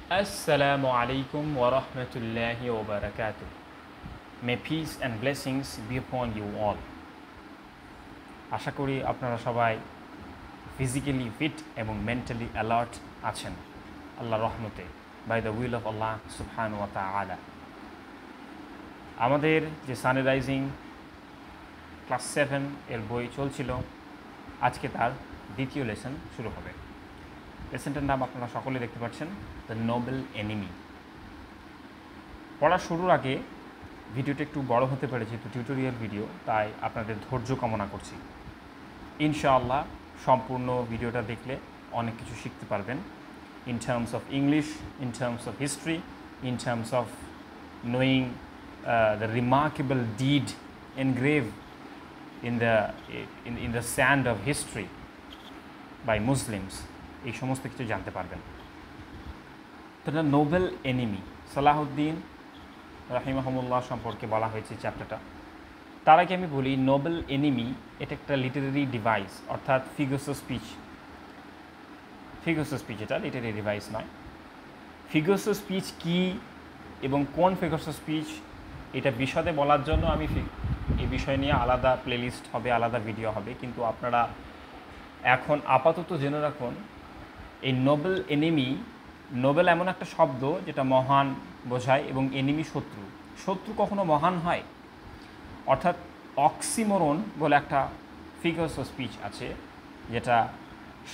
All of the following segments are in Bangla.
Assalamu alaikum wa rahmatullahi wa barakatuh. May peace and blessings be upon you all. আশা করি আপনারা সবাই ফিজিক্যালি ফিট এবং মেন্টালি অ্যালার্ট আছেন আল্লাহর রহমতে, বাই দ্য উইল অফ আল্লাহ সুবহানাহু ওয়া তাআলা। আমাদের যে সানরাইজিং ক্লাস 7 এর বই চলছিল, আজকে তার দ্বিতীয় লেসন শুরু হবে। লেসনটার নাম আপনারা সকলে দেখতে পাচ্ছেন, দ্য নোবেল এনিমি। পড়া শুরুর আগে ভিডিওটা একটু বড় হতে পারে, যেহেতু টিউটোরিয়াল ভিডিও, তাই আপনাদের ধৈর্য কামনা করছি। ইনশাআল্লাহ সম্পূর্ণ ভিডিওটা দেখলে অনেক কিছু শিখতে পারবেন, in terms of English, in terms of history, in terms of knowing the remarkable did engrave in the sand of history by Muslims, এই সমস্ত কিছু জানতে পারবেন। তো এটা নোবেল এনিমি, সালাহুদ্দিন রাহিমাহুল্লাহ সম্পর্কে বলা হয়েছে চ্যাপ্টারটা। তার আগে আমি বলি, নোবেল এনিমি এটা একটা লিটারেরি ডিভাইস, অর্থাৎ ফিগার্স অফ স্পিচ। এটা লিটারেরি ডিভাইস নয়। ফিগার্স অফ স্পিচ কী এবং কোন ফিগার্স অফ স্পিচ, এটা বিশদে বলার জন্য আমি এই বিষয় নিয়ে আলাদা প্লেলিস্ট হবে, আলাদা ভিডিও হবে। কিন্তু আপনারা এখন আপাতত জেনে রাখুন, এই নোবেল এনিমি, নোবেল এমন একটা শব্দ যেটা মহান বোঝায় এবং এনিমি শত্রু। শত্রু কখনো মহান হয়? অর্থাৎ অক্সিমোরন বলে একটা ফিগার্স অফ স্পিচ আছে, যেটা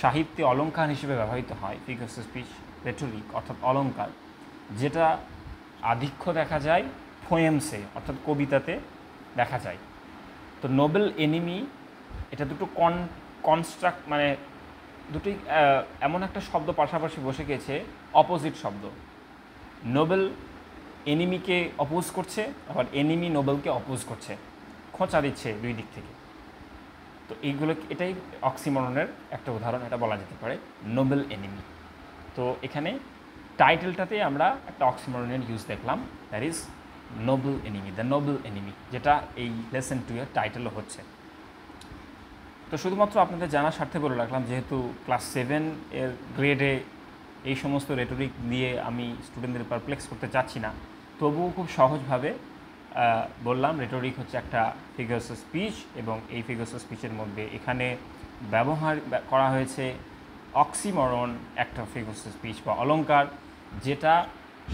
সাহিত্যে অলঙ্কার হিসেবে ব্যবহৃত হয়। ফিগার্স অফ স্পিচ, রেটরিক অর্থাৎ অলঙ্কার, যেটা আধিক্য দেখা যায় পোয়েমসে অর্থাৎ কবিতাতে দেখা যায়। তো নোবেল এনিমি এটা দুটো কনস্ট্রাক্ট, মানে দুটোই এমন একটা শব্দ পাশাপাশি বসে গেছে, অপোজিট শব্দ। নোবেল এনিমিকে অপোজ করছে, আবার এনিমি নোবেলকে অপোজ করছে, খোঁচা দিচ্ছে দুই দিক থেকে। তো এটাই অক্সিমরনের একটা উদাহরণ, এটা বলা যেতে পারে নোবেল এনিমি। তো এখানে টাইটেলটাতে আমরা একটা অক্সিমরনের ইউজ দেখলাম, that is noble enemy, the noble enemy, যেটা এই লেসন 2 এর টাইটেলও হচ্ছে। তো শুধুমাত্র আপনাদের জানার স্বার্থে বলে রাখলাম, যেহেতু ক্লাস 7 এর গ্রেডে এই সমস্ত রেটরিক দিয়ে আমি স্টুডেন্টদের পারপ্লেক্স করতে চাচ্ছি না, তবুও খুব সহজভাবে বললাম রেটরিক হচ্ছে একটা ফিগার্স অফ স্পিচ, এবং এই ফিগার্স অফ স্পিচের মধ্যে এখানে ব্যবহার করা হয়েছে অক্সিমরন, একটা ফিগার্স অফ স্পিচ বা অলঙ্কার, যেটা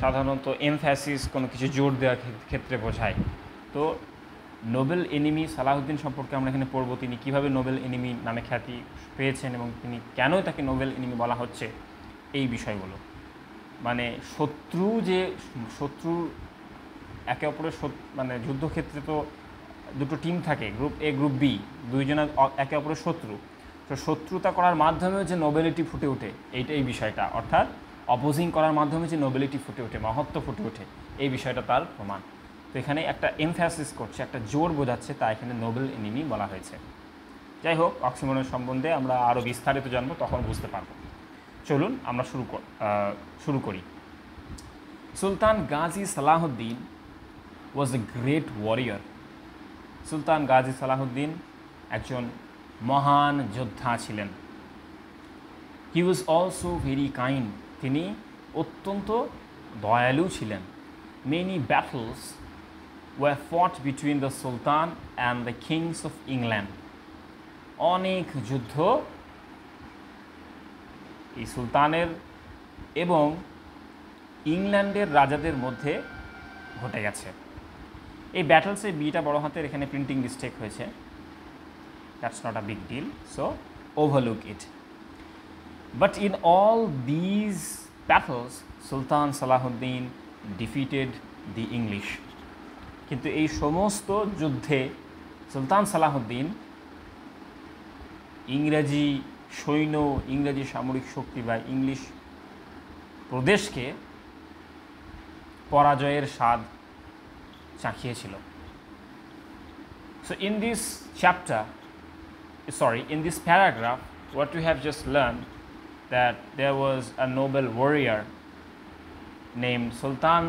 সাধারণত এমফ্যাসিস, কোনো কিছু জোর দেওয়ার ক্ষেত্রে বোঝায়। তো নোবেল এনিমি সালাহুদ্দিন সম্পর্কে আমরা এখানে পড়ব, তিনি কীভাবে নোবেল এনিমি নামে খ্যাতি পেয়েছেন এবং তিনি কেন তাকে নোবেল এনিমি বলা হচ্ছে, এই বিষয়গুলো। মানে শত্রু একে অপরের মানে যুদ্ধক্ষেত্রে তো দুটো টিম থাকে, গ্রুপ এ গ্রুপ বি, দুইজনের একে অপরের শত্রু। তো শত্রুতা করার মাধ্যমেও যে নোবেলিটি ফুটে ওঠে, এই বিষয়টা, অর্থাৎ অপোজিং করার মাধ্যমে যে নোবেলিটি ফুটে ওঠে, মহত্ব ফুটে ওঠে, এই বিষয়টা তার প্রমাণ। তো এখানে একটা এমফ্যাসিস করছে, একটা জোর বোঝাচ্ছে, তা এখানে নোবেল এনিমি বলা হয়েছে। যাই হোক, অক্সিমরনের সম্বন্ধে আমরা আরও বিস্তারিত জানবো, তখন বুঝতে পারবো। চলুন আমরা শুরু করি। Sultan Gazi Salahuddin was a great warrior. সুলতান গাজী সালাহুদ্দিন একজন মহান যোদ্ধা ছিলেন। He was also very kind, তিনি অত্যন্ত দয়ালু ছিলেন। Many battles were fought between the sultan and the kings of England. অনেক যুদ্ধ এই সুলতানের এবং ইংল্যান্ডের রাজাদের মধ্যে ঘটে গেছে। এই ব্যাটলসে বিটা বড় হাতের, এখানে প্রিন্টিং মিস্টেক হয়েছে, that's not a big deal, so overlook it. But in all these battles, Sultan Salahuddin defeated the English. কিন্তু এই সমস্ত যুদ্ধে সুলতান সালাহুদ্দিন ইংরেজি সৈন্য, ইংরেজি সামরিক শক্তি বা ইংলিশ প্রদেশকে পরাজয়ের স্বাদ চাখিয়েছিল। So in this paragraph, what we have just learned, that there was a noble warrior named Sultan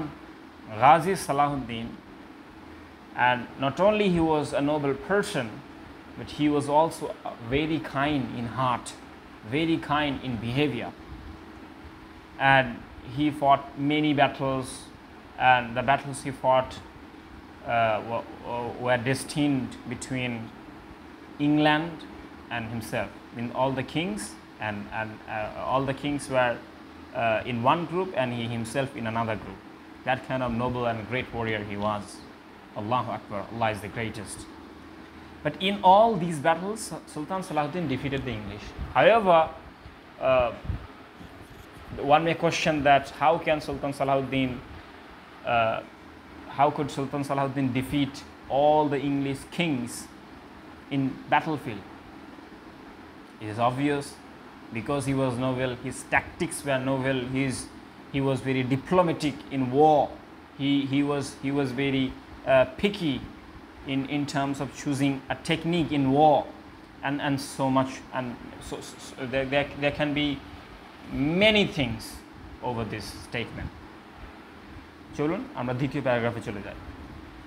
Ghazi Salahuddin, and not only he was a noble person, but he was also very kind in heart, very kind in behavior, and he fought many battles, and the battles he fought were destined between England and himself. I mean, all the kings and all the kings were in one group, and he himself in another group. That kind of noble and great warrior he was. Allahu Akbar, Allah is the greatest. But in all these battles, Sultan Salahuddin defeated the English. However, one may question that how could Sultan Salahuddin defeat all the English kings in battlefield? It is obvious, because he was noble, his tactics were noble, he was very diplomatic in war, he was very picky in terms of choosing a technique in war, and so much, and so there can be many things over this statement. চলুন আমরা দ্বিতীয় প্যারাগ্রাফে চলে যাই।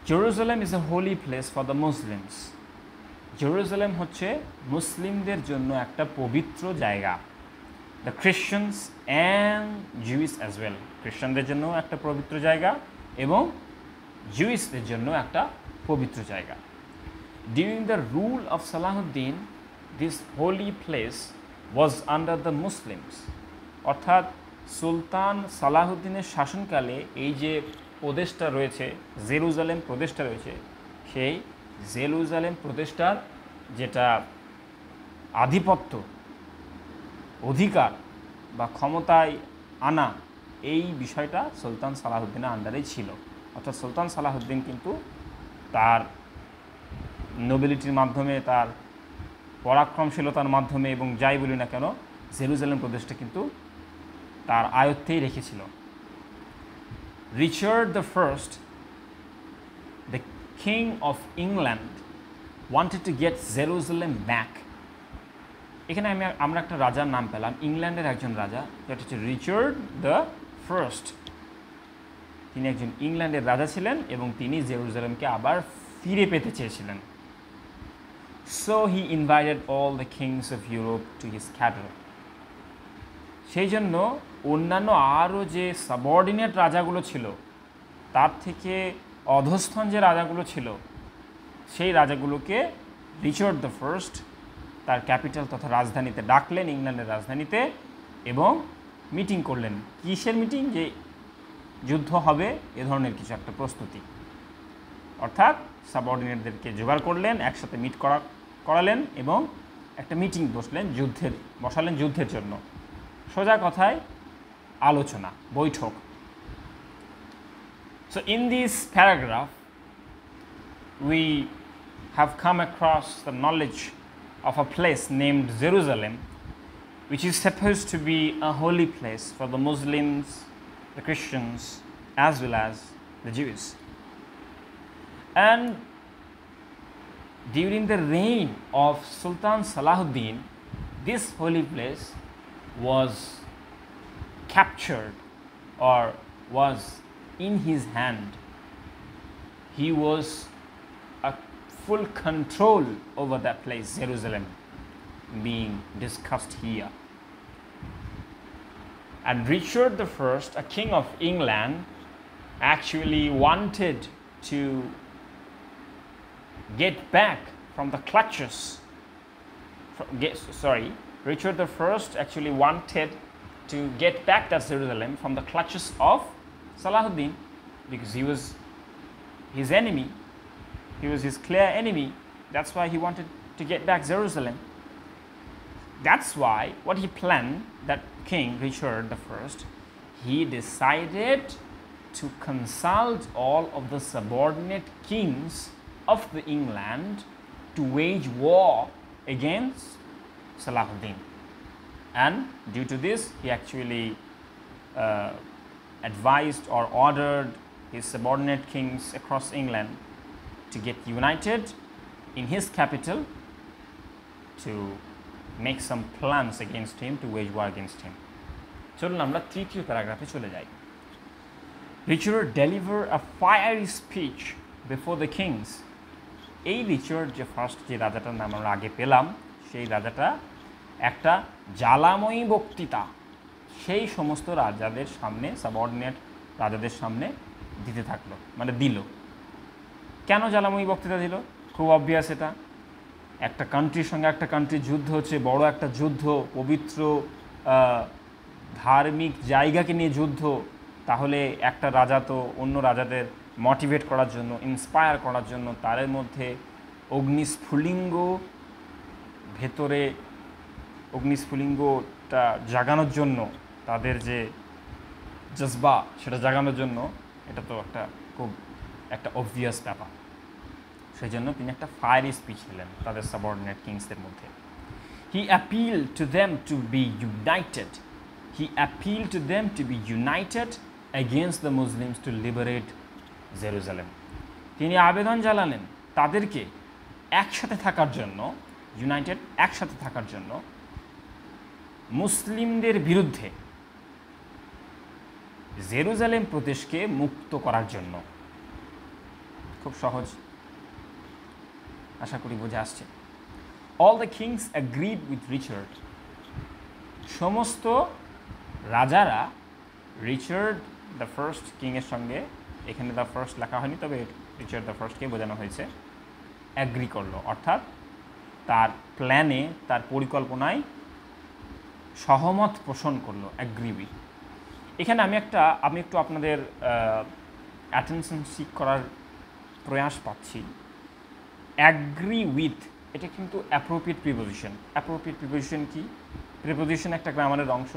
Jerusalem is a holy place for the Muslims. Jerusalem হচ্ছে মুসলিমদের জন্য একটা পবিত্র জায়গা। The Christians and Jews as well, খ্রিশ্চানদের জন্য একটা পবিত্র জায়গা এবং জুইসদের জন্য একটা পবিত্র জায়গা। During the rule of Salahuddin, this Holi place was under the Muslims. অর্থাৎ সুলতান সালাহুদ্দিনের শাসনকালে এই যে প্রদেশটা রয়েছে, জেরুজালেম প্রদেশটা রয়েছে, সেই জেরুজালেম প্রদেশটার যেটা আধিপত্য, অধিকার বা ক্ষমতায় আনা, এই বিষয়টা সুলতান সালাহুদ্দিনের আন্ডারেই ছিল। অর্থাৎ সুলতান সালাহুদ্দিন কিন্তু তার নোবেলিটির মাধ্যমে, তার পরাক্রমশীলতার মাধ্যমে এবং যাই বলি না কেন, জেরুজালেম প্রদেশটা কিন্তু তার আয়ত্তেই রেখেছিল। Richard the first, the king of England, wanted to get Jerusalem back. এখানে আমরা একটা রাজার নাম পেলাম, ইংল্যান্ডের একজন রাজা, যেটা হচ্ছে রিচার্ড দ্য ফার্স্ট। তিনি একজন ইংল্যান্ডের রাজা ছিলেন এবং তিনি জেরুজালেমকে আবার ফিরে পেতে চেয়েছিলেন। So he invited all the kings of Europe to his capital. সেই জন্য অন্যান্য আরও যে সাবঅর্ডিনেট রাজাগুলো ছিল, তার থেকে অধস্থন যে রাজাগুলো ছিল, সেই রাজাগুলোকে রিচার্ড দ্য ফার্স্ট তার ক্যাপিটাল তথা রাজধানীতে ডাকলেন, ইংল্যান্ডের রাজধানীতে, এবং মিটিং করলেন। কিসের মিটিং? যে যুদ্ধ হবে এ ধরনের কিছু একটা প্রস্তুতি। অর্থাৎ সাবঅর্ডিনেটদেরকে জোগাড় করলেন, একসাথে করালেন এবং একটা মিটিং বসালেন যুদ্ধের জন্য। সোজা কথায় আলোচনা, বৈঠক। So in this paragraph we have come across the knowledge of a place named Jerusalem, which is supposed to be a holy place for the Muslims, the Christians, as well as the Jews. And during the reign of Sultan Salahuddin, this holy place was captured or was in his hand. He was a full control over that place, Jerusalem, being discussed here. And Richard the First, a king of England, actually wanted to get back from the clutches. Richard the First actually wanted to get back that Jerusalem from the clutches of Salahuddin, because he was his enemy. He was his clear enemy. That's why he wanted to get back Jerusalem. That's why what he planned, that King Richard the First, he decided to consult all of the subordinate kings of the England to wage war against Salahuddin. And due to this, he actually advised or ordered his subordinate kings across England to get united in his capital to make some plans against him, to wage war against him. চলুন আমরা তৃতীয় প্যারাগ্রাফে চলে যাই। Richard delivered a fiery speech before the kings. এই রিচার্ড যে ফার্স্ট, যে রাজাটার নাম আমরা আগে পেলাম, সেই রাজাটা একটা জ্বালাময়ী বক্তৃতা সেই সমস্ত রাজাদের সামনে, সাবঅর্ডিনেট রাজাদের সামনে দিতে থাকলো, মানে দিল। কেন জ্বালাময়ী বক্তৃতা দিল? খুব অবভিয়াস, এটা একটা কান্ট্রির সঙ্গে একটা কান্ট্রির যুদ্ধ হচ্ছে, বড় একটা যুদ্ধ, পবিত্র ধার্মিক জায়গাকে নিয়ে যুদ্ধ। তাহলে একটা রাজা তো অন্য রাজাদের মোটিভেট করার জন্য, ইন্সপায়ার করার জন্য, তাদের মধ্যে অগ্নিস্ফুলিঙ্গ, ভেতরে অগ্নিস্ফুলিঙ্গটা জাগানোর জন্য, তাদের যে জজবা সেটা জাগানোর জন্য, এটা তো খুব একটা অবভিয়াস ব্যাপার। সেই জন্য তিনি একটা ফায়ারি স্পিচ দিলেন তাদের সাবঅর্ডিনেট কিংসদের মধ্যে। He appeal to them to be united, he appeal to them to be united against the Muslims to liberate Jerusalem. তিনি আবেদন জানালেন তাদেরকে একসাথে থাকার জন্য, ইউনাইটেড, একসাথে থাকার জন্য, মুসলিমদের বিরুদ্ধে জেরুজালেম প্রদেশকে মুক্ত করার জন্য। খুব সহজ, আশা করি বোঝা আসছে। All the kings agreed with Richard, সমস্ত রাজারা রিচার্ড দ্য ফার্স্ট কিংয়ের সঙ্গে, এখানে দ্য ফার্স্ট লেখা হয়নি, তবে রিচার্ড দ্য ফার্স্টকে বোঝানো হয়েছে, অ্যাগ্রি করলো, অর্থাৎ তার প্ল্যানে, তার পরিকল্পনায় সহমত পোষণ করলো, অ্যাগ্রি উইথ। এখানে আমি একটু আপনাদের অ্যাটেনশন সিক করার প্রয়াস পাচ্ছি। অ্যাগ্রি উইথ, এটা কিন্তু অ্যাপ্রোপ্রিয়েট প্রিপোজিশন। অ্যাপ্রোপ্রিয়েট প্রিপোজিশন কি? প্রিপোজিশন একটা গ্রামারের অংশ।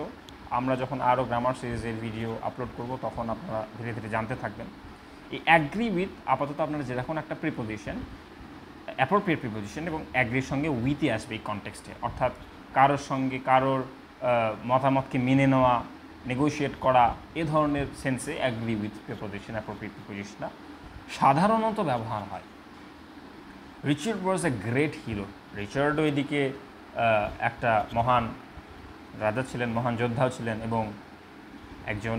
আমরা যখন আরও গ্রামার সিরিজের ভিডিও আপলোড করব তখন আপনারা ধীরে ধীরে জানতে থাকবেন। এই অ্যাগ্রি উইথ আপাতত আপনারা যেরকম একটা প্রিপোজিশন, অ্যাপ্রোপ্রিয়েট প্রিপোজিশন, এবং অ্যাগ্রির সঙ্গে উইথই আসবে এই কনটেক্সটে, অর্থাৎ কারোর সঙ্গে কারোর মতামতকে মেনে নেওয়া, নেগোশিয়েট করা, এ ধরনের সেন্সে অ্যাগ্রি উইথ প্রিপোজিশন, অ্যাপ্রোপ্রিয়েট প্রিপোজিশনটা সাধারণত ব্যবহার হয়। Richard was a great hero. রিচার্ডও এদিকে একটা মহান রাজা ছিলেন, মহান যোদ্ধাও ছিলেন, এবং একজন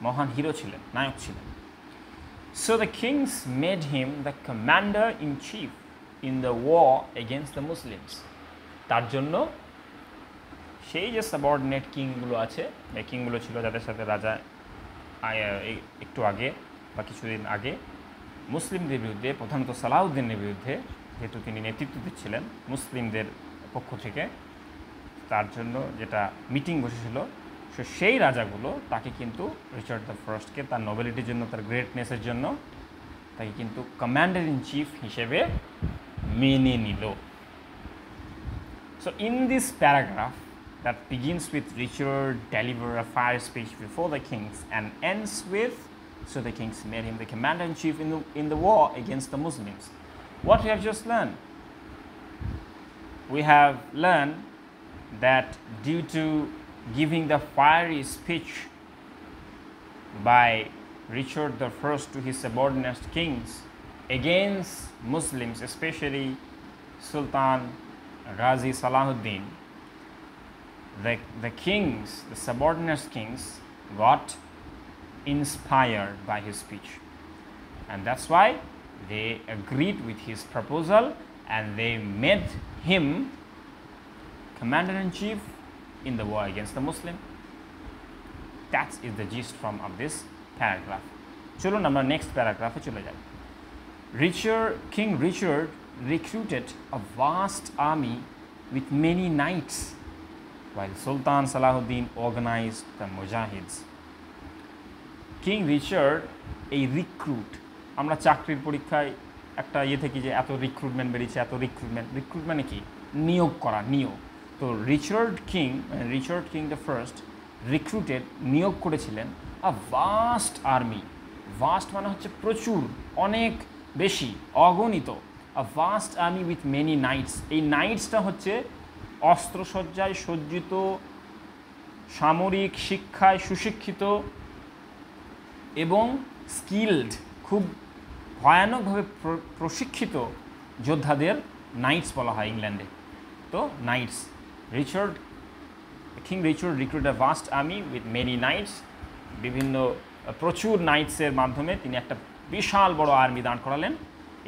মহান হিরো ছিলেন, নায়ক ছিলেন। So the kings made him the commander in chief in the war against the Muslims. তার জন্য সেই যে সাবঅর্ডিনেট কিংগুলো আছে, এই কিংগুলো ছিল যাদের সাথে রাজা একটু আগে বা কিছুদিন আগে মুসলিমদের বিরুদ্ধে, প্রধানত সালাউদ্দিনের বিরুদ্ধে, যেহেতু তিনি নেতৃত্ব দিচ্ছিলেন মুসলিমদের পক্ষ থেকে, তার জন্য যেটা মিটিং বসেছিল, সেই রাজাগুলো তাকে কিন্তু রিচার্ড দ্য ফার্স্টকে তার নোবেলিটির জন্য, তার গ্রেটনেসের জন্য তাকে কিন্তু কমান্ডার ইন চিফ হিসেবে মেনে নিল। So in this paragraph that begins with Richard deliver a fire speech before the kings and ends with, so the kings made him the commander-in-chief in the war against the Muslims. What we have just learned? We have learned that due to giving the fiery speech by Richard the First to his subordinate kings against Muslims, especially Sultan Ghazi Salahuddin, the kings, the subordinate kings, got inspired by his speech, and that's why they agreed with his proposal and they made him commander-in-chief in the war against the Muslim. That is the gist of this paragraph. চলুন আমরা নেক্সট প্যারাগ্রাফে চলে যাই। King Richard recruited a vast army with many knights, while Sultan Salahuddin organized the Mujahids. King Richard এই রিক্রুট, আমরা চাকরির পরীক্ষায় একটা থেকে যে এত রিক্রুটমেন্ট বেরিয়েছে, এত রিক্রুট মানে কি? নিয়োগ করা, নিয়োগ। তো Richard king the first recruited, নিয়োগ করেছিলেন আ ভাস্ট আর্মি। ভাস্ট মানে হচ্ছে প্রচুর, অনেক বেশি, অগণিত। A vast army with many knights. এই নাইটসটা হচ্ছে অস্ত্রসজ্জায় সজ্জিত, সামরিক শিক্ষায় সুশিক্ষিত এবং স্কিলড, খুব ভয়ানকভাবে প্রশিক্ষিত যোদ্ধাদের নাইটস বলা হয় ইংল্যান্ডে। তো knights, king Richard recruited a vast army with many knights. প্রচুর নাইটসের মাধ্যমে তিনি একটা বিশাল বড় আর্মি দাঁড় করালেন।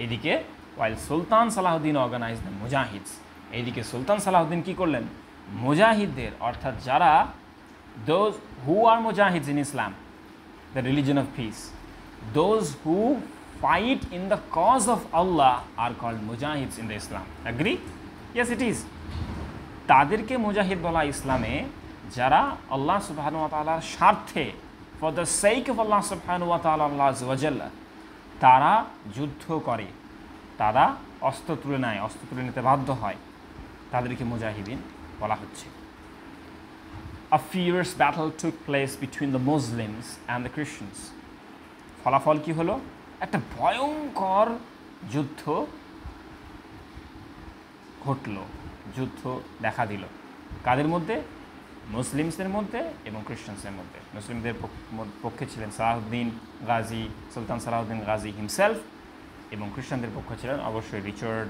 এদিকে ওয়াইল সুলতান সালাহুদ্দিন অর্গানাইজ দ্য মুজাহিদস, এইদিকে সুলতান সালাহুদ্দিন কী করলেন? মুজাহিদদের, অর্থাৎ যারা Those who are mujahids in Islam, the religion of peace, those who fight in the cause of Allah are called mujahids in the Islam. Agree? Yes, it is. তাদেরকে মুজাহিদ বলা ইসলামে যারা আল্লাহ সুবহানাহু ওয়া তাআলার স্বার্থে, ফর দ্য সেক অফ আল্লাহ সুবহানাহু ওয়া তাআলা আযজা ওয়া জাল্লা, তারা যুদ্ধ করে, তারা অস্ত্র তুলে নেয়, অস্ত্র তুলে নিতে বাধ্য হয়, তাদেরকে মুজাহিদিন বলা হচ্ছে। A fierce battle took place between the Muslims and the Christians. ফলাফল কি হলো? একটা ভয়ঙ্কর যুদ্ধ ঘটলো, যুদ্ধ দেখা দিল। কাদের মধ্যে? মুসলিমসদের মধ্যে এবং খ্রিস্টানসের মধ্যে। মুসলিমদের পক্ষে ছিলেন সালাহুদ্দিন গাজী, সুলতান সালাহুদ্দিন গাজী হিমসেলফ, এবং খ্রিস্টানদের পক্ষে ছিলেন অবশ্যই Richard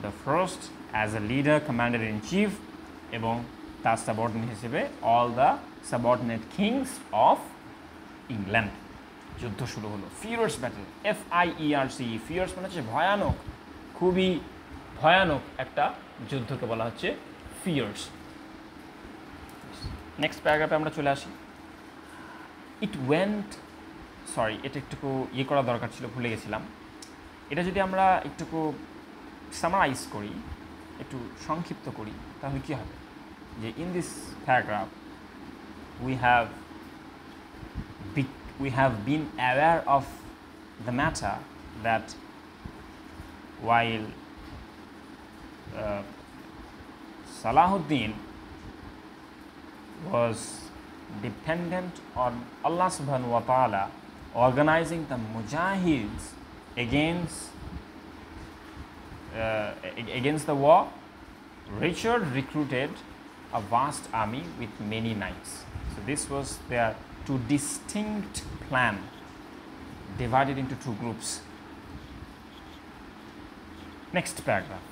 the first as a leader, commander in chief, এবং তার সাবঅর্ডিনেট হিসেবে all the subordinate kings of England. যুদ্ধ শুরু হলো। ফিয়ার্স ব্যাটল, FIERC, ফিয়ার্স মানে হচ্ছে ভয়ানক, খুবই ভয়ানক একটা যুদ্ধকে বলা হচ্ছে ফিয়ার্স। নেক্সট প্যারাগ্রাফে আমরা চলে আসি। এটা একটুকু করা দরকার ছিল, ভুলে গেছিলাম। এটা যদি আমরা একটুকু সামারাইজ করি, একটু সংক্ষিপ্ত করি, তাহলে কী হবে? যে in this paragraph we have been aware of the matter that while Salahuddin was dependent on Allah subhanahu wa ta'ala organizing the mujahids against the war, Richard recruited a vast army with many knights. So this was their two distinct plan, divided into two groups. Next paragraph.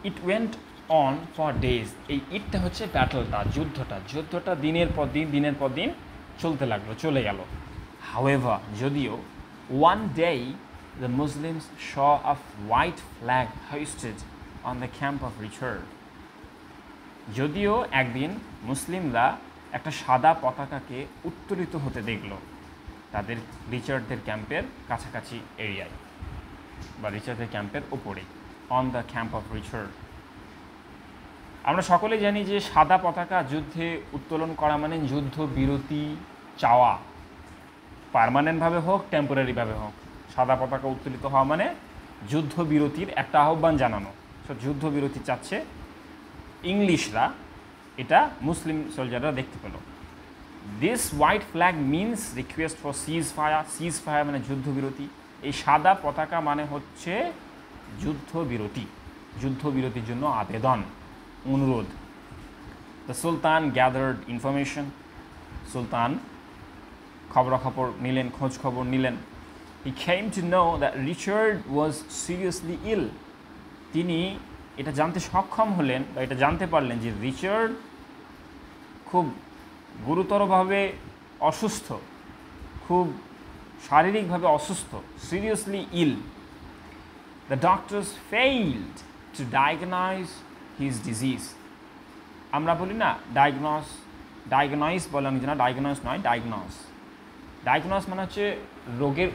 It went on for days. এটা হচ্ছে ব্যাটলটা, যুদ্ধটা দিনের পর দিন চলতে লাগলো, চলে গেল। However, যদিও one day the Muslims saw a white flag hoisted on the camp of Richard. যদিও একদিন মুসলিমরা একটা সাদা পতাকাকে উত্তোলিত হতে দেখল তাদের রিচার্ডদের ক্যাম্পের কাছাকাছি এরিয়ায়, বা রিচার্ডদের ক্যাম্পের ওপরে, on the camp of Richard. আমরা সকলেই জানি যে সাদা পতাকা যুদ্ধে উত্তোলন করা মানে যুদ্ধ বিরতি চাওয়া, পার্মানেন্টভাবে হোক টেম্পোরারিভাবে হোক। সাদা পতাকা উত্তোলিত হওয়া মানে যুদ্ধ বিরতির একটা আহ্বান জানানো। সো যুদ্ধ বিরতি চাচ্ছে ইংলিশরা, এটা মুসলিম সোলজাররা দেখতে পেল। This white flag means request for seize fire মানে যুদ্ধবিরতি। এই সাদা পতাকা মানে হচ্ছে যুদ্ধবিরতির জন্য আবেদন, অনুরোধ। দ্য সুলতান গ্যাদার্ড ইনফরমেশন, সুলতান খবরাখবর নিলেন, খোঁজ খবর নিলেন। He came to know that Richard was seriously ill. তিনি এটা জানতে সক্ষম হলেন, বা এটা জানতে পারলেন যে রিচার্ড খুব গুরুতরভাবে অসুস্থ, খুব শারীরিকভাবে অসুস্থ, seriously ill. The doctors failed to diagnose his disease. আমরা বলি না ডায়াগনাইজ বলে অনেক জানা, ডায়াগনাইজ নয়, ডায়াগনস মানে হচ্ছে রোগের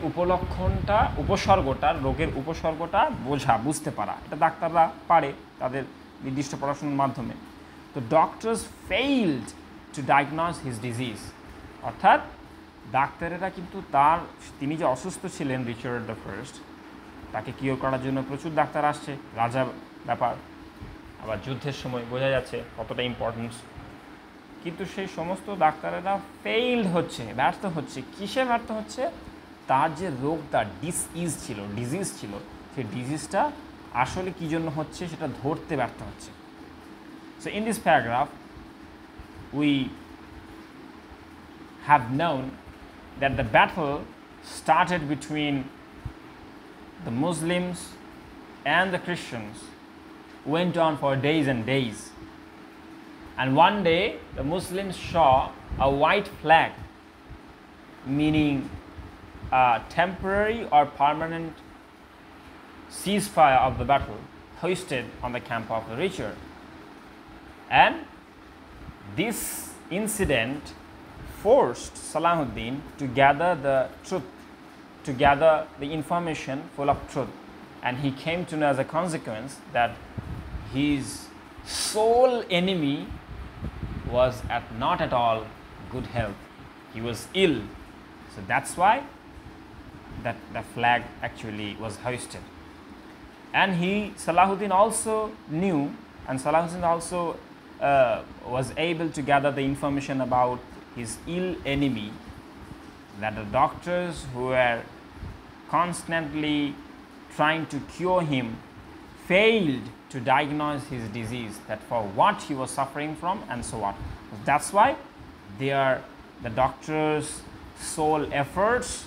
রোগের উপসর্গটা বুঝতে পারা। এটা ডাক্তাররা পারে তাদের নির্দিষ্ট পড়াশোনার মাধ্যমে। তো doctors failed to diagnose his disease, অর্থাৎ ডাক্তারেরা কিন্তু তিনি যে অসুস্থ ছিলেন রিচার্ড দ্য ফার্স্ট, তাকে কিওর করার জন্য প্রচুর ডাক্তার আসছে, রাজা ব্যাপার, আবার যুদ্ধের সময় বোঝা যাচ্ছে কতটা ইম্পর্টেন্স। কিন্তু সেই সমস্ত ডাক্তারেরা ফেইল্ড হচ্ছে, ব্যর্থ হচ্ছে। কিসে ব্যর্থ হচ্ছে? তার যে রোগটা ডিজিজ ছিল, সেই ডিজিজটা আসলে কী জন্য হচ্ছে সেটা ধরতে ব্যর্থ হচ্ছে। So in this paragraph we have known that the battle started between the Muslims and the Christians, went on for days and days. And one day, the Muslims saw a white flag, meaning a temporary or permanent ceasefire of the battle, hoisted on the camp of Richard. And this incident forced Salahuddin to gather the truth, to gather the information full of truth, and he came to know as a consequence that his sole enemy was not at all good health. He was ill. So that's why that the flag actually was hoisted. And Salahuddin also knew, and Salahuddin also was able to gather the information about his ill enemy, that the doctors who were constantly trying to cure him failed to diagnose his disease, that for what he was suffering from, and so on. That's why the doctors' sole efforts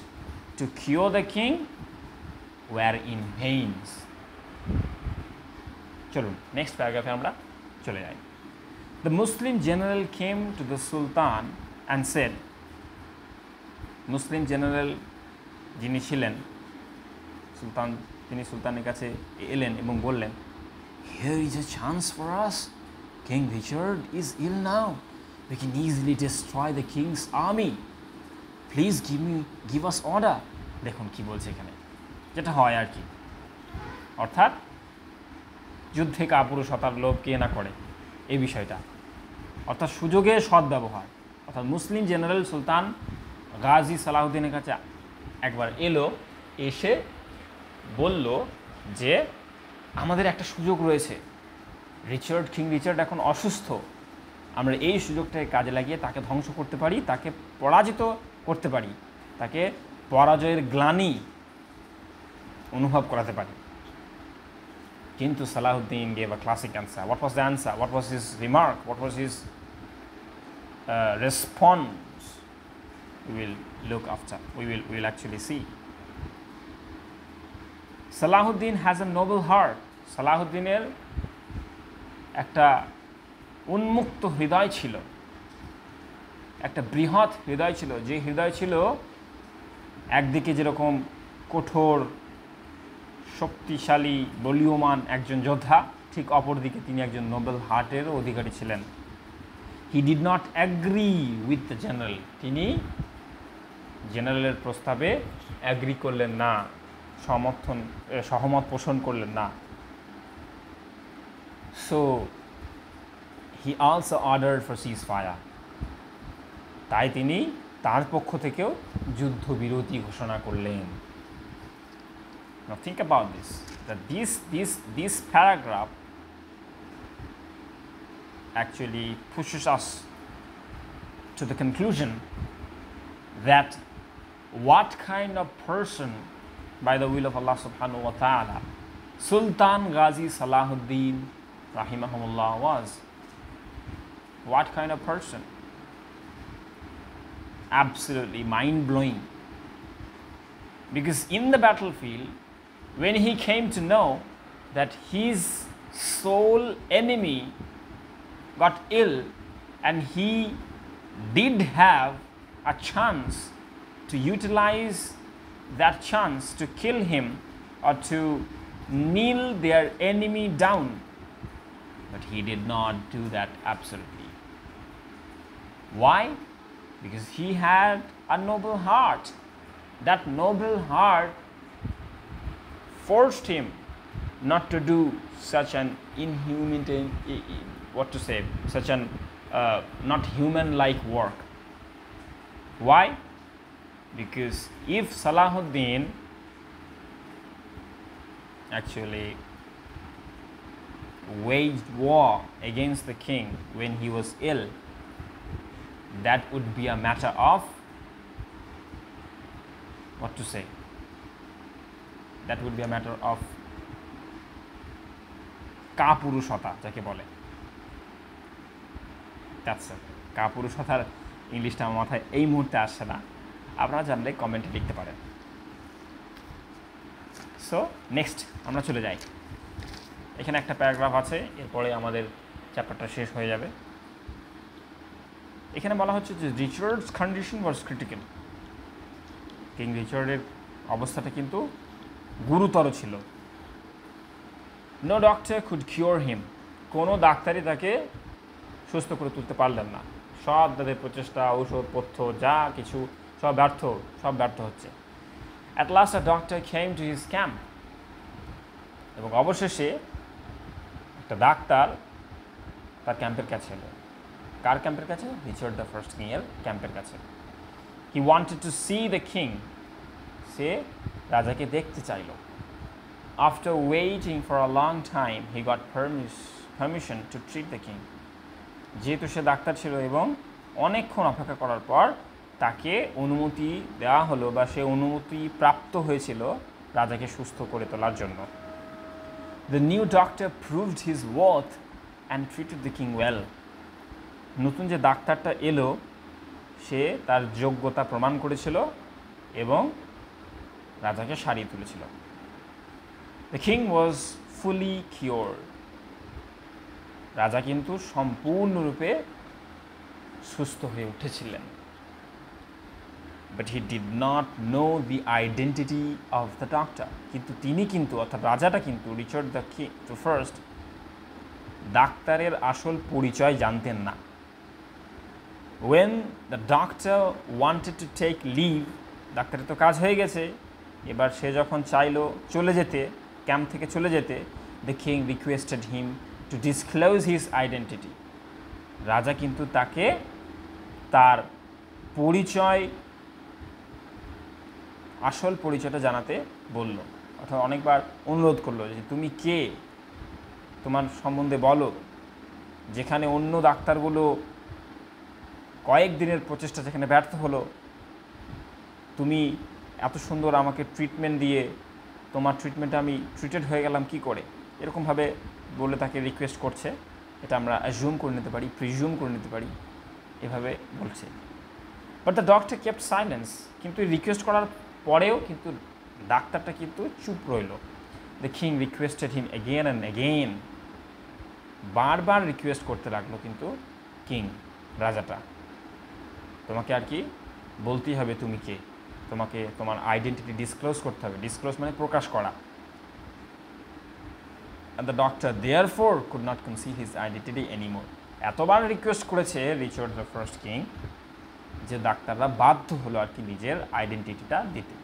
to cure the king were in vain. চলুন নেক্সট প্যারাগ্রাফে আমরা চলে যাই। The Muslim general came to the Sultan and said, Muslim general যিনি ছিলেন সুলতান, তিনি সুলতানের কাছে এলেন এবং বললেন, Here is a chance for us. King Richard is ill now. We can easily destroy the king's army. Please give us order. দেখুন কি বলছে এখানে, যেটা হয় আর কি, অর্থাৎ যুদ্ধে কাপুরুষতার লোভ কে না করে, এই বিষয়টা, অর্থাৎ সুযোগের সদ্ব্যবহার। অর্থাৎ মুসলিম জেনারেল সুলতান গাজী সালাহুদ্দিনের কাছে একবার এলো, এসে বলল যে আমাদের একটা সুযোগ রয়েছে, কিং রিচার্ড এখন অসুস্থ, আমরা এই সুযোগটাকে কাজে লাগিয়ে তাকে ধ্বংস করতে পারি, তাকে পরাজিত করতে পারি, তাকে পরাজয়ের গ্লানি অনুভব করাতে পারি। কিন্তু Salahuddin gave a classic answer. What was the answer? What was his remark? What was his response? We will look after. We will actually see. Salahuddin has a noble heart. Salahuddin একটা উন্মুক্ত হৃদয় ছিল, একটা বৃহৎ হৃদয় ছিল, যে হৃদয় ছিল একদিকে যেরকম কঠোর শক্তিশালী বলীয়মান একজন যোদ্ধা, ঠিক অপরদিকে তিনি একজন নোবেল হার্টেরও অধিকারী ছিলেন। হি did not agree with the general, তিনি জেনারেলের প্রস্তাবে অ্যাগ্রি করলেন না, সহমত পোষণ করলেন না। So he also ordered for seize fire, তাই তিনি তার পক্ষ থেকেও যুদ্ধবিরতি ঘোষণা করলেন। Now think about this, that this paragraph actually pushes us to the conclusion that what kind of person, by the will of Allah subhanahu wa ta'ala, Sultan Ghazi Salahuddin rahimahumullah was. What kind of person? Absolutely mind-blowing. Because in the battlefield, when he came to know that his sole enemy got ill and he did have a chance to utilize that chance to kill him or to kneel their enemy down, but he did not do that absolutely. Why? Because he had a noble heart. That noble heart forced him not to do such an inhuman, such an not human-like work. Why? Because if Salahuddin actually waged war against the king when he was ill, that would be a matter of that would be a matter of কাপুরুষতা যাকে বলে। That's it. কাপুরুষতার ইংলিশটা আমার মাথায় এই মুহূর্তে আসছে না, আপনারা জানলে কমেন্টে লিখতে পারেন। সো নেক্সট আমরা চলে যাই, এখানে একটা প্যারাগ্রাফ আছে, এরপরে আমাদের চ্যাপ্টারটা শেষ হয়ে যাবে। এখানে বলা হচ্ছে যে রিচার্ডস কন্ডিশন ওয়াজ ক্রিটিক্যাল, কিং রিচার্ডের অবস্থাটা কিন্তু গুরুতর ছিল। নো ডক্টর কুড কিওর হিম, কোনো ডাক্তারই তাকে সুস্থ করে তুলতে পারলেন না, সব তাদের প্রচেষ্টা, ঔষধপথ্য যা কিছু সব ব্যর্থ হচ্ছে। At last a doctor came to his camp, এবং অবশেষে একটা ডাক্তার তার ক্যাম্পের কাছে এলো। কার ক্যাম্পের কাছে? রিচার্ড দ্য ফার্স্ট কিংয়ের ক্যাম্পের কাছে। He wanted to see the king, সে রাজাকে দেখতে চাইল। After waiting for a long time he got permission to treat the king. যেহেতু সে ডাক্তার ছিল এবং অনেকক্ষণ অপেক্ষা করার পর তাকে অনুমতি দেওয়া হলো, বা সে অনুমতি প্রাপ্ত হয়েছিল রাজাকে সুস্থ করে তোলার জন্য। The new doctor proved his worth and treated the king well. নতুন যে ডাক্তারটা এলো সে তার যোগ্যতা প্রমাণ করেছিল এবং রাজাকে সারিয়ে তুলেছিল। The king was fully cured. রাজা কিন্তু সম্পূর্ণরূপে সুস্থ হয়ে উঠেছিলেন। But he did not know the identity of the doctor. কিন্তু তিনি কিন্তু, অর্থাৎ রাজাটা কিন্তু, রিচার্ড দ্য ফার্স্ট, ডাক্তারের আসল পরিচয় জানতেন না। When the doctor wanted to take leave, ডাক্তারের তো কাজ হয়ে গেছে, এবার সে যখন চাইলো চলে যেতে, ক্যাম্প থেকে চলে যেতে, the king requested him to disclose his identity. রাজা কিন্তু তাকে তার পরিচয়, আসল পরিচয়টা জানাতে বলল, অর্থাৎ অনেকবার অনুরোধ করলো যে তুমি কে, তোমার সম্বন্ধে বলো। যেখানে অন্য ডাক্তারগুলো কয়েক দিনের প্রচেষ্টা যেখানে ব্যর্থ হলো, তুমি এত সুন্দর আমাকে ট্রিটমেন্ট দিয়ে তোমার ট্রিটমেন্টে আমি ট্রিটেড হয়ে গেলাম কি করে, এরকমভাবে বলে তাকে রিকোয়েস্ট করছে। এটা আমরা অ্যাজিউম করে নিতে পারি, প্রিজিউম করে নিতে পারি, এভাবে বলছে। But the doctor kept silence. কিন্তু রিকোয়েস্ট করার পরেও কিন্তু ডাক্তারটা কিন্তু চুপ রইল। The king requested him again and again. বারবার রিকোয়েস্ট করতে লাগলো কিন্তু কিং, রাজাটা, তোমাকে আর কি বলতেই হবে তুমি কে, তোমাকে তোমার আইডেন্টিটি ডিসক্লোজ করতে হবে। ডিসক্লোজ মানে প্রকাশ করা। And the doctor therefore could not conceal his identity anymore. এতবার রিকোয়েস্ট করেছে রিচার্ড দ্য ফার্স্ট কিং যে ডাক্তাররা বাধ্য হলো আর কি নিজের আইডেন্টিটিটা দিতে।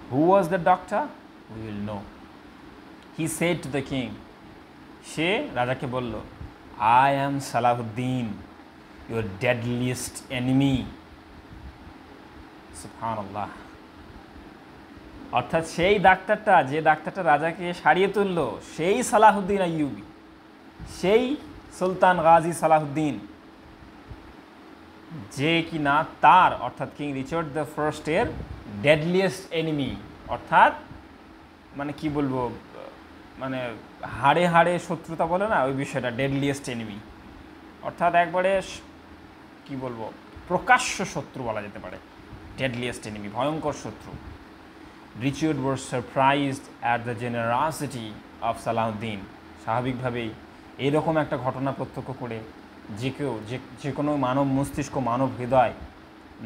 Who was the doctor? We will know. He said to the king, সে রাজাকে বলল, I am Salahuddin, your deadliest enemy. সুবহানাল্লাহ। অর্থাৎ সেই ডাক্তারটা, যে ডাক্তারটা রাজাকে সারিয়ে তুললো, সেই সালাহুদ্দিন আইয়ুবী, সেই সুলতান গাজী সালাহুদ্দিন, যে কি না তার, অর্থাৎ কিং রিচার্ড দ্য ফার্স্টের ডেডলিয়েস্ট এনিমি, অর্থাৎ মানে কি বলবো, মানে হাড়ে হাড়ে শত্রুতা বলে না, ওই বিষয়টা ডেডলিয়েস্ট এনিমি, অর্থাৎ একবারে কি বলবো, প্রকাশ্য শত্রু বলা যেতে পারে। ডেডলিয়েস্ট এনিমি, ভয়ঙ্কর শত্রু। Richard was surprised at the generosity of Salahuddin. স্বাভাবিকভাবেই এইরকম একটা ঘটনা প্রত্যক্ষ করে যে কোনো মানব মস্তিষ্ক, মানব হৃদয়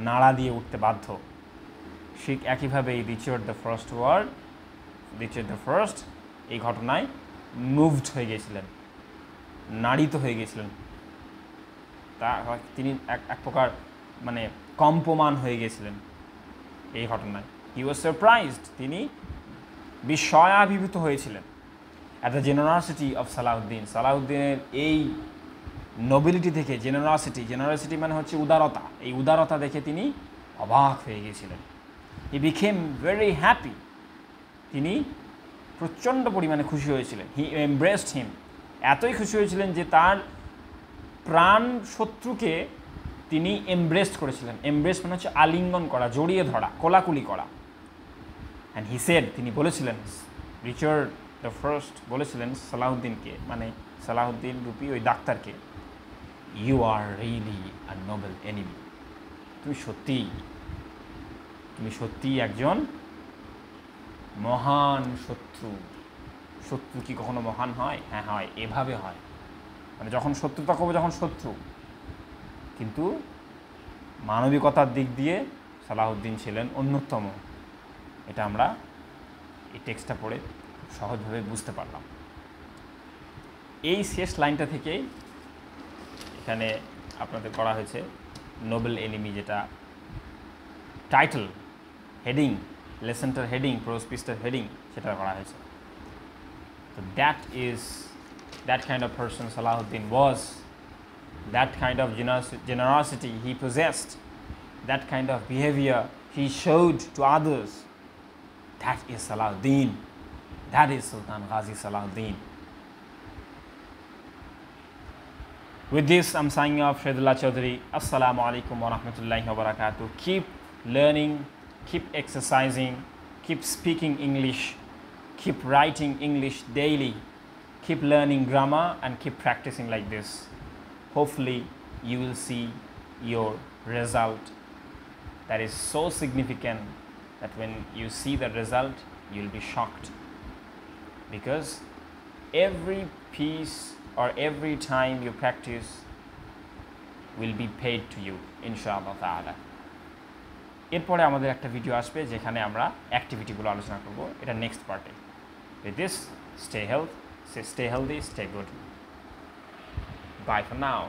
নাড়া দিয়ে উঠতে বাধ্য। ঠিক একইভাবেই রিচার্ড দ্য ফার্স্ট এই ঘটনায় মুভড হয়ে গেছিলেন, নাড়িত হয়ে গেছিলেন। তিনি এক প্রকার মানে কম্পমান হয়ে গেছিলেন এই ঘটনায়। হি ওয়াজ সারপ্রাইজড, তিনি বিস্ময়াভিভূত হয়েছিলেন। At the generosity of Salahuddin, সালাহুদ্দিনের এই নোবিলিটি থেকে, জেনারসিটি মানে হচ্ছে উদারতা, এই উদারতা দেখে তিনি অবাক হয়ে গিয়েছিলেন। হি বিকেম ভেরি হ্যাপি, তিনি প্রচণ্ড পরিমাণে খুশি হয়েছিলেন। হি এমব্রেসড হিম, এতই খুশি হয়েছিলেন যে তার প্রাণ শত্রুকে তিনি এমব্রেসড করেছিলেন। এমব্রেস মানে হচ্ছে আলিঙ্গন করা, জড়িয়ে ধরা, কোলাকুলি করা। অ্যান্ড হি সেড, তিনি বলেছিলেন, রিচার্ড দ্য ফার্স্ট বলেছিলেন সালাহুদ্দিনকে, মানে সালাহুদ্দিন রূপী ওই ডাক্তারকে, you are really a noble enemy. তুমি সত্যিই একজন মহান শত্রু। শত্রু কি কখনো মহান হয়? হ্যাঁ হয়, এভাবে হয়। মানে যখন শত্রুতা করবো, যখন শত্রু, কিন্তু মানবিকতার দিক দিয়ে সালাহুদ্দিন ছিলেন অন্যতম। এটা আমরা এই টেক্সটটা পড়ে খুব সহজভাবে বুঝতে পারলাম। এই শেষ লাইনটা থেকেই এখানে আপনাদের করা হয়েছে নোবেল এনিমি, যেটা টাইটেল হেডিং, লেসনটার হেডিং, প্রো স্পিচটার হেডিং, সেটা করা হয়েছে। তো that kind of person Salahuddin was, that kind of generosity he possessed, that kind of behavior he showed to others, that is Salahuddin, that is Sultan Ghazi Salahuddin. With this, I'm signing off. Shahidullah Chaudhary. Assalamu alaikum wa rahmatullahi wa barakatuh. Keep learning, keep exercising, keep speaking English, keep writing English daily, keep learning grammar, and keep practicing like this. Hopefully, you will see your result that is so significant that when you see the result, you'll be shocked, because every piece or every time you practice will be paid to you, inshallah ta'ala. এরপরে আমাদের একটা ভিডিও আসবে যেখানে আমরা অ্যাক্টিভিটিগুলো আলোচনা করব, এটা নেক্সট পার্টে। With this, stay healthy, stay good. Bye for now.